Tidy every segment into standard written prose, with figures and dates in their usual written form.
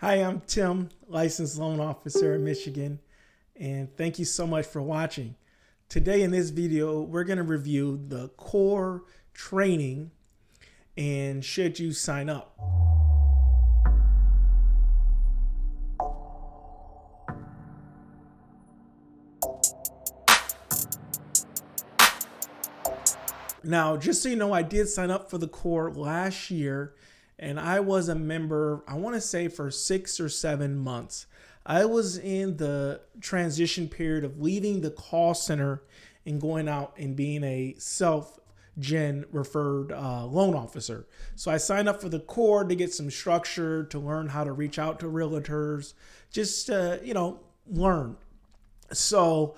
Hi, I'm Tim, licensed loan officer in Michigan, and thank you so much for watching. Today in this video, we're going to review the core training and should you sign up. Now, just so you know, I did sign up for the core last year, and I was a member, I want to say for 6 or 7 months. I was in the transition period of leaving the call center and going out and being a self-gen referred loan officer. So I signed up for the core to get some structure, to learn how to reach out to realtors, just, learn. So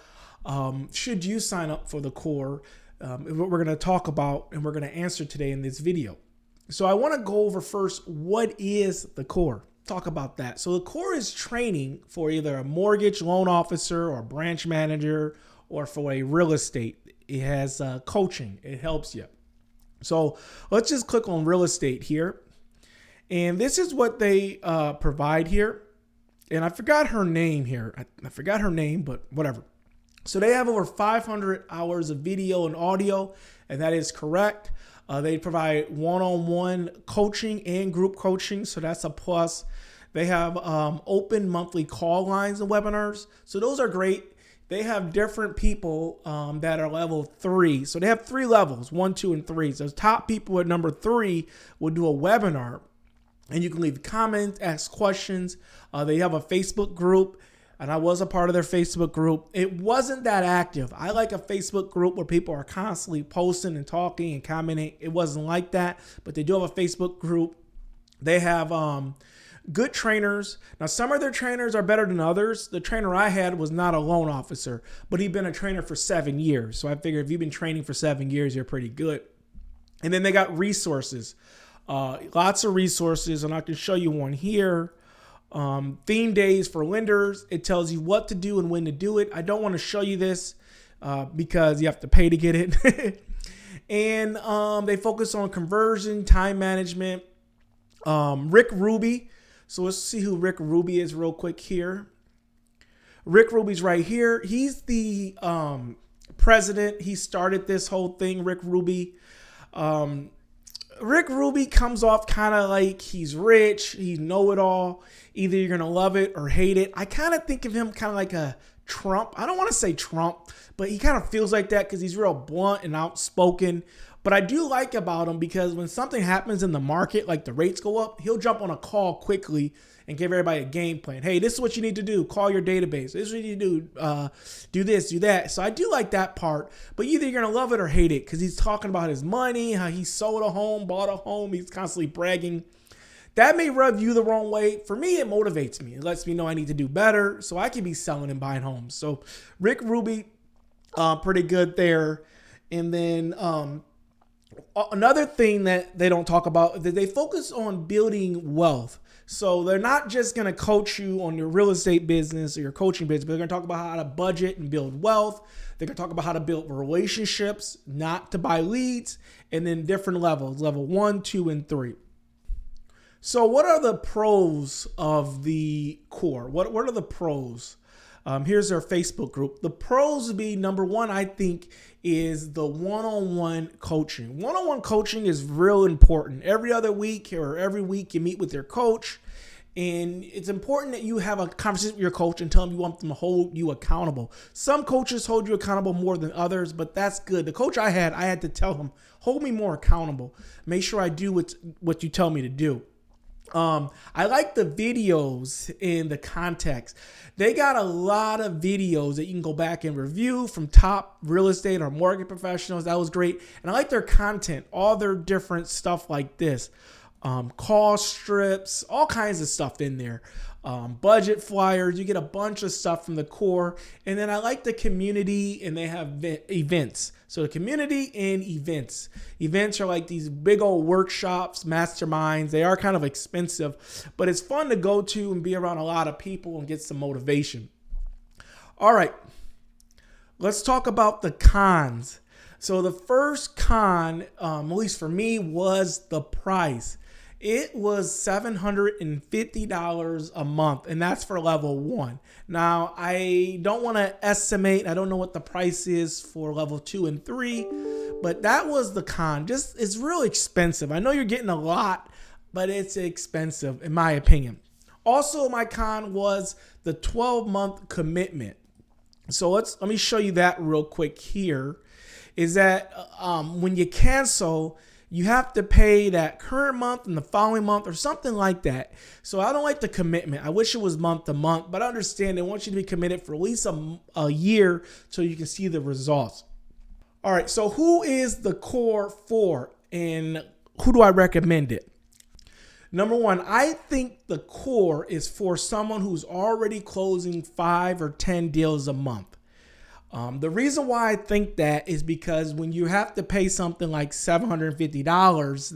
should you sign up for the core? What we're going to talk about and we're going to answer today in this video. So I want to go over first, what is the core? Talk about that. So the core is training for either a mortgage loan officer or branch manager or for a real estate. It has coaching. It helps you. So let's just click on real estate here. And this is what they provide here. And I forgot her name here. I forgot her name, but whatever. So they have over 500 hours of video and audio, and that is correct. They provide one-on-one coaching and group coaching, so that's a plus. They have open monthly call lines and webinars, so those are great. They have different people that are level 3. So they have 3 levels, 1, 2, and 3. So top people at number 3 will do a webinar, and you can leave comments, ask questions. They have a Facebook group. And I was a part of their Facebook group. It wasn't that active. I like a Facebook group where people are constantly posting and talking and commenting. It wasn't like that, but they do have a Facebook group. They have good trainers. Now, some of their trainers are better than others. The trainer I had was not a loan officer, but he'd been a trainer for 7 years. So I figured if you've been training for 7 years, you're pretty good. And then they got resources, lots of resources, and I can show you one here. Theme days for lenders. It tells you what to do and when to do it. I don't want to show you this because you have to pay to get it. And they focus on conversion, time management. Rick Ruby. So let's see who Rick Ruby is real quick here. Rick Ruby's right here. He's the president. He started this whole thing, Rick Ruby. Rick Ruby comes off kind of like he's rich, he know-it-all. Either you're going to love it or hate it. I kind of think of him kind of like a Trump. I don't want to say Trump, but he kind of feels like that because he's real blunt and outspoken. But I do like about him because when something happens in the market, like the rates go up, he'll jump on a call quickly and give everybody a game plan. Hey, this is what you need to do. Call your database. This is what you need to do. Do this, do that. So I do like that part. But either you're going to love it or hate it because he's talking about his money, how he sold a home, bought a home. He's constantly bragging. That may rub you the wrong way. For me, it motivates me. It lets me know I need to do better so I can be selling and buying homes. So Rick Ruby, pretty good there. And then another thing that they don't talk about is that they focus on building wealth. So they're not just going to coach you on your real estate business or your coaching business, but they're going to talk about how to budget and build wealth. They're going to talk about how to build relationships, not to buy leads, and then different levels, level 1, 2, and 3. So what are the pros of the core? What are the pros? Here's their Facebook group. The pros would be, number 1, I think, is the one-on-one coaching. One-on-one coaching is real important. Every other week or every week you meet with your coach, and it's important that you have a conversation with your coach and tell them you want them to hold you accountable. Some coaches hold you accountable more than others, but that's good. The coach I had to tell him, hold me more accountable. Make sure I do what you tell me to do. I like the videos in the context. They got a lot of videos that you can go back and review from top real estate or mortgage professionals. That was great. And I like their content, all their different stuff like this. Call strips, all kinds of stuff in there. Budget flyers, you get a bunch of stuff from the core. And then I like the community, and they have events. So the community and events. Events are like these big old workshops, masterminds. They are kind of expensive, but it's fun to go to and be around a lot of people and get some motivation. All right, let's talk about the cons. So the first con, at least for me, was the price. It was $750 a month, and that's for level 1. Now, I don't want to estimate. I don't know what the price is for level 2 and 3, but that was the con. Just, it's really expensive. I know you're getting a lot, but it's expensive in my opinion. Also, my con was the 12-month commitment. So let me show you that real quick here. Is that when you cancel, you have to pay that current month and the following month or something like that. So I don't like the commitment. I wish it was month to month, but I understand they want you to be committed for at least a year so you can see the results. All right, so who is the core for and who do I recommend it? Number one, I think the core is for someone who's already closing 5 or 10 deals a month. The reason why I think that is because when you have to pay something like $750,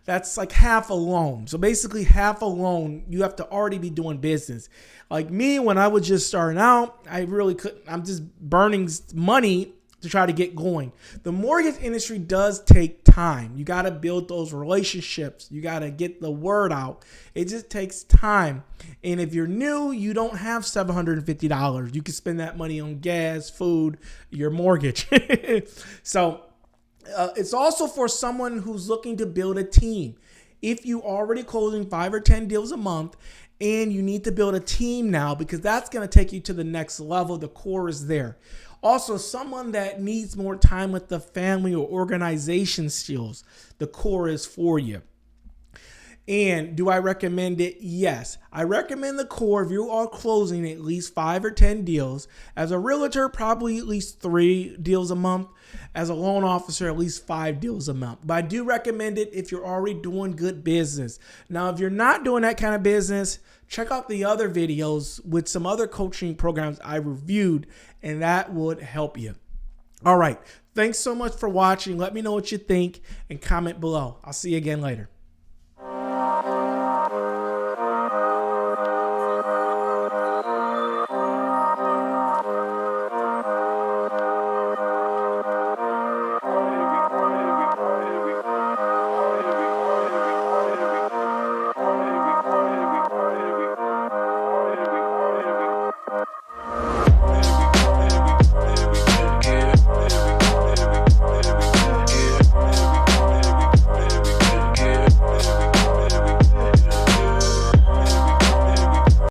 that's like half a loan. So basically half a loan, you have to already be doing business. Like me, when I was just starting out, I really couldn't, I'm just burning money to try to get going. The mortgage industry does take time. You got to build those relationships. You got to get the word out. It just takes time. And if you're new, you don't have $750. You can spend that money on gas, food, your mortgage. So it's also for someone who's looking to build a team. If you already closing 5 or 10 deals a month and you need to build a team now because that's going to take you to the next level, the core is there. Also, someone that needs more time with the family or organization skills, the core is for you. And do I recommend it? Yes. I recommend the core if you are closing at least 5 or 10 deals. As a realtor, probably at least 3 deals a month. As a loan officer, at least 5 deals a month. But I do recommend it if you're already doing good business. Now, if you're not doing that kind of business, check out the other videos with some other coaching programs I reviewed, and that would help you. All right. Thanks so much for watching. Let me know what you think and comment below. I'll see you again later.